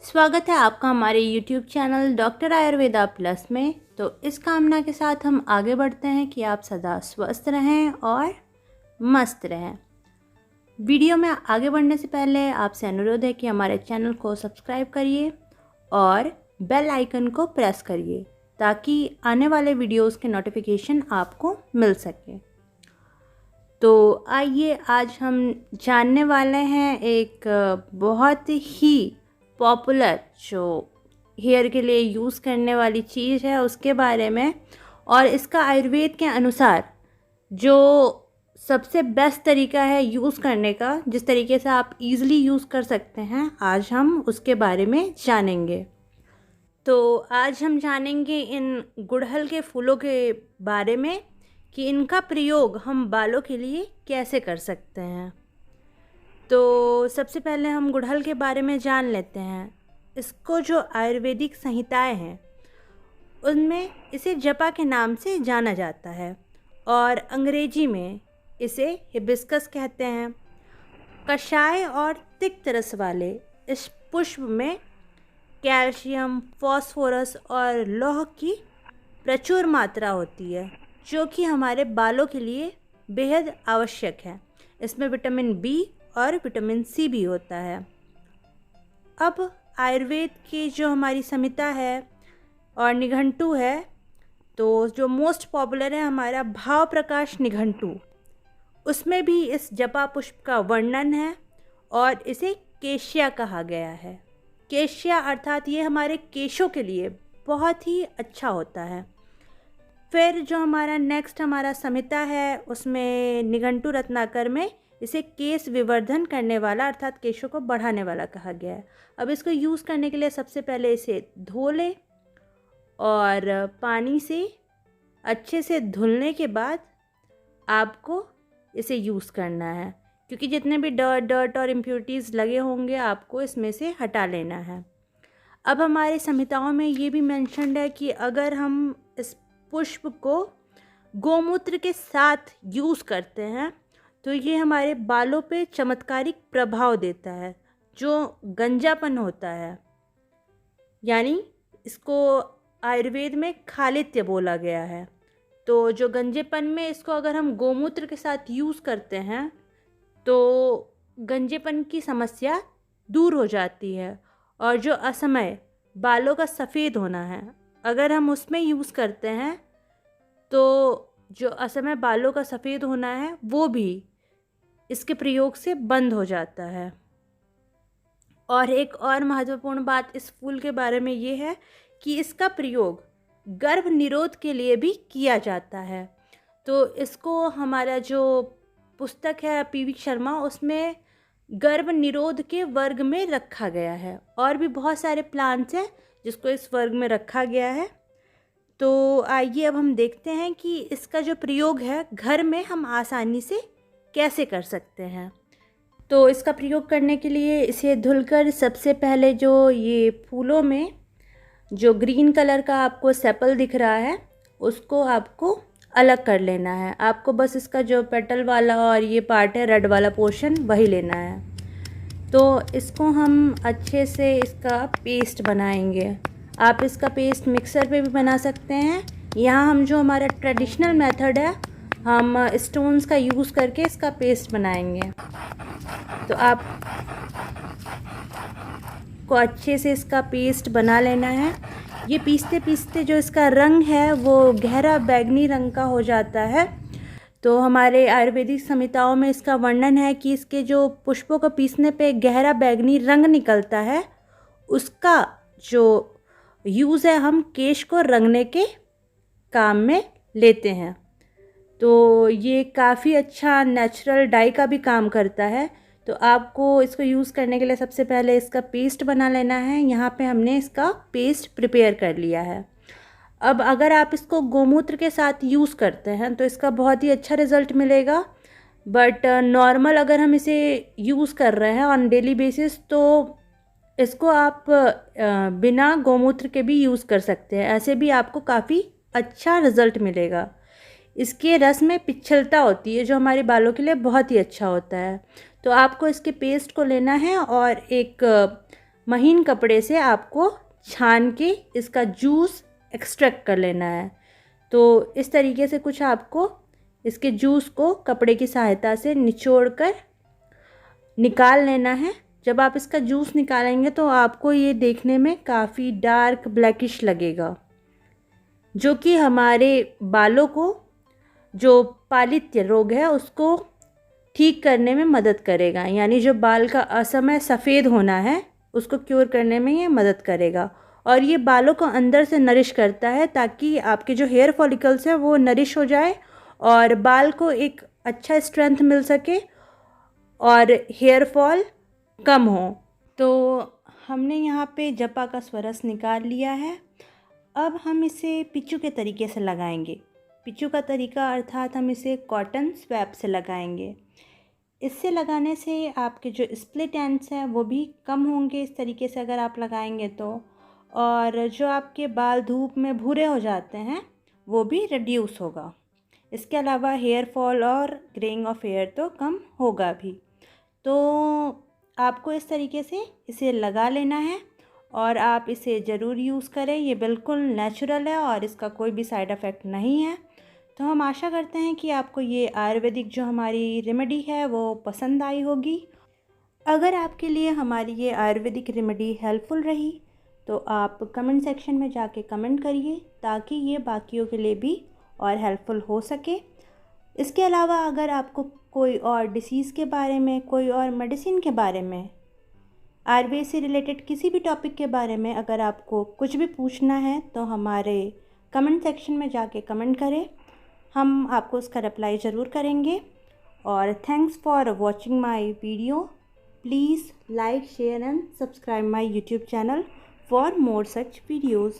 स्वागत है आपका हमारे YouTube channel doctor Ayurveda plus में। तो इस कामना के साथ हम आगे बढ़ते हैं कि आप सदा स्वस्थ रहें और मस्त रहें। वीडियो में आगे बढ़ने से पहले आपसे अनुरोध है कि हमारे चैनल को सब्सक्राइब करिए और बेल आइकन को प्रेस करिए ताकि आने वाले वीडियोस के नोटिफिकेशन आपको मिल सके। तो आइए आज हम जानने वाले हैं एक बहुत ही पॉपुलर जो हेयर के लिए यूज़ करने वाली चीज़ है उसके बारे में, और इसका आयुर्वेद के अनुसार जो सबसे बेस्ट तरीका है यूज़ करने का, जिस तरीके से आप इजीली यूज़ कर सकते हैं, आज हम उसके बारे में जानेंगे। तो आज हम जानेंगे इन गुड़हल के फूलों के बारे में कि इनका प्रयोग हम बालों के लिए कैसे कर सकते हैं। तो सबसे पहले हम गुड़हल के बारे में जान लेते हैं। इसको जो आयुर्वेदिक संहिताएं हैं उनमें इसे जपा के नाम से जाना जाता है और अंग्रेजी में इसे हिबिस्कस कहते हैं। कषाय और तिक्त रस वाले इस पुष्प में कैल्शियम, फास्फोरस और लौह की प्रचुर मात्रा होती है जो कि हमारे बालों के लिए बेहद आवश्यक है। इसमें विटामिन बी और विटामिन सी भी होता है। अब आयुर्वेद की जो हमारी संहिता है और निघंटु है, तो जो मोस्ट पॉपुलर है हमारा भाव प्रकाश निघंटु, उसमें भी इस जपा पुष्प का वर्णन है और इसे केशिया कहा गया है। केशिया अर्थात ये हमारे केशों के लिए बहुत ही अच्छा होता है। फिर जो हमारा नेक्स्ट हमारा संहिता है उसमें निघंटु रत्नाकर में इसे केश विवर्धन करने वाला अर्थात केशों को बढ़ाने वाला कहा गया है। अब इसको यूज़ करने के लिए सबसे पहले इसे धो लें और पानी से अच्छे से धुलने के बाद आपको इसे यूज़ करना है, क्योंकि जितने भी डर्ट और इम्प्योरिटीज़ लगे होंगे आपको इसमें से हटा लेना है। अब हमारे संहिताओं में ये भी मेंशन्ड है कि अगर हम इस पुष्प को गोमूत्र के साथ यूज़ करते हैं तो ये हमारे बालों पे चमत्कारिक प्रभाव देता है। जो गंजापन होता है, यानी इसको आयुर्वेद में खालित्य बोला गया है, तो जो गंजेपन में इसको अगर हम गोमूत्र के साथ यूज़ करते हैं तो गंजेपन की समस्या दूर हो जाती है। और जो असमय बालों का सफ़ेद होना है, अगर हम उसमें यूज़ करते हैं तो जो असमय बालों का सफ़ेद होना है वो भी इसके प्रयोग से बंद हो जाता है। और एक और महत्वपूर्ण बात इस फूल के बारे में ये है कि इसका प्रयोग गर्भ निरोध के लिए भी किया जाता है। तो इसको हमारा जो पुस्तक है पीवी शर्मा, उसमें गर्भ निरोध के वर्ग में रखा गया है। और भी बहुत सारे प्लांट्स हैं जिसको इस वर्ग में रखा गया है। तो आइए अब हम देखते हैं कि इसका जो प्रयोग है घर में हम आसानी से कैसे कर सकते हैं। तो इसका प्रयोग करने के लिए इसे धुलकर सबसे पहले जो ये फूलों में जो ग्रीन कलर का आपको सेपल दिख रहा है उसको आपको अलग कर लेना है। आपको बस इसका जो पेटल वाला और ये पार्ट है रेड वाला पोर्शन वही लेना है। तो इसको हम अच्छे से इसका पेस्ट बनाएंगे। आप इसका पेस्ट मिक्सर पे भी बना सकते हैं। यहाँ हम जो हमारा ट्रेडिशनल मेथड है, हम स्टोन्स का यूज़ करके इसका पेस्ट बनाएंगे। तो आप को अच्छे से इसका पेस्ट बना लेना है। ये पीसते पीसते जो इसका रंग है वो गहरा बैंगनी रंग का हो जाता है। तो हमारे आयुर्वेदिक संहिताओं में इसका वर्णन है कि इसके जो पुष्पों को पीसने पे गहरा बैंगनी रंग निकलता है, उसका जो यूज़ है हम केश को रंगने के काम में लेते हैं। तो ये काफ़ी अच्छा नेचुरल डाई का भी काम करता है। तो आपको इसको यूज़ करने के लिए सबसे पहले इसका पेस्ट बना लेना है। यहाँ पे हमने इसका पेस्ट प्रिपेयर कर लिया है। अब अगर आप इसको गोमूत्र के साथ यूज़ करते हैं तो इसका बहुत ही अच्छा रिज़ल्ट मिलेगा। बट नॉर्मल अगर हम इसे यूज़ कर रहे हैं ऑन डेली बेसिस तो इसको आप बिना गोमूत्र के भी यूज़ कर सकते हैं। ऐसे भी आपको काफ़ी अच्छा रिज़ल्ट मिलेगा। इसके रस में पिच्छलता होती है जो हमारे बालों के लिए बहुत ही अच्छा होता है। तो आपको इसके पेस्ट को लेना है और एक महीन कपड़े से आपको छान के इसका जूस एक्सट्रैक्ट कर लेना है। तो इस तरीके से कुछ आपको इसके जूस को कपड़े की सहायता से निचोड़कर निकाल लेना है। जब आप इसका जूस निकालेंगे तो आपको ये देखने में काफ़ी डार्क ब्लैकिश लगेगा, जो कि हमारे बालों को, जो पालित्य रोग है उसको ठीक करने में मदद करेगा। यानी जो बाल का असमय सफ़ेद होना है उसको क्योर करने में ये मदद करेगा। और ये बालों को अंदर से नरिश करता है ताकि आपके जो हेयर फॉलिकल्स है वो नरिश हो जाए और बाल को एक अच्छा स्ट्रेंथ मिल सके और हेयर फॉल कम हो। तो हमने यहाँ पे जपा का स्वरस निकाल लिया है। अब हम इसे पिच्चू के तरीके से लगाएंगे। पिच्चू का तरीका अर्थात हम इसे कॉटन स्वैप से लगाएंगे। इससे लगाने से आपके जो स्प्लिट एंड्स हैं वो भी कम होंगे इस तरीके से अगर आप लगाएंगे तो, और जो आपके बाल धूप में भूरे हो जाते हैं वो भी रिड्यूस होगा। इसके अलावा हेयर फॉल और ग्रेइंग ऑफ हेयर तो कम होगा भी। तो आपको इस तरीके से इसे लगा लेना है और आप इसे ज़रूर यूज़ करें। ये बिल्कुल नेचुरल है और इसका कोई भी साइड इफ़ेक्ट नहीं है। तो हम आशा करते हैं कि आपको ये आयुर्वेदिक जो हमारी रेमेडी है वो पसंद आई होगी। अगर आपके लिए हमारी ये आयुर्वेदिक रेमेडी हेल्पफुल रही तो आप कमेंट सेक्शन में जाके कमेंट करिए ताकि ये बाकियों के लिए भी और हेल्पफुल हो सके। इसके अलावा अगर आपको कोई और डिसीज़ के बारे में, कोई और मेडिसिन के बारे में, आयुर्वेद से रिलेटेड किसी भी टॉपिक के बारे में अगर आपको कुछ भी पूछना है तो हमारे कमेंट सेक्शन में जाके कमेंट करें, हम आपको उसका रिप्लाई ज़रूर करेंगे। और thanks for watching my video. Please like, share and subscribe my YouTube channel for more such videos.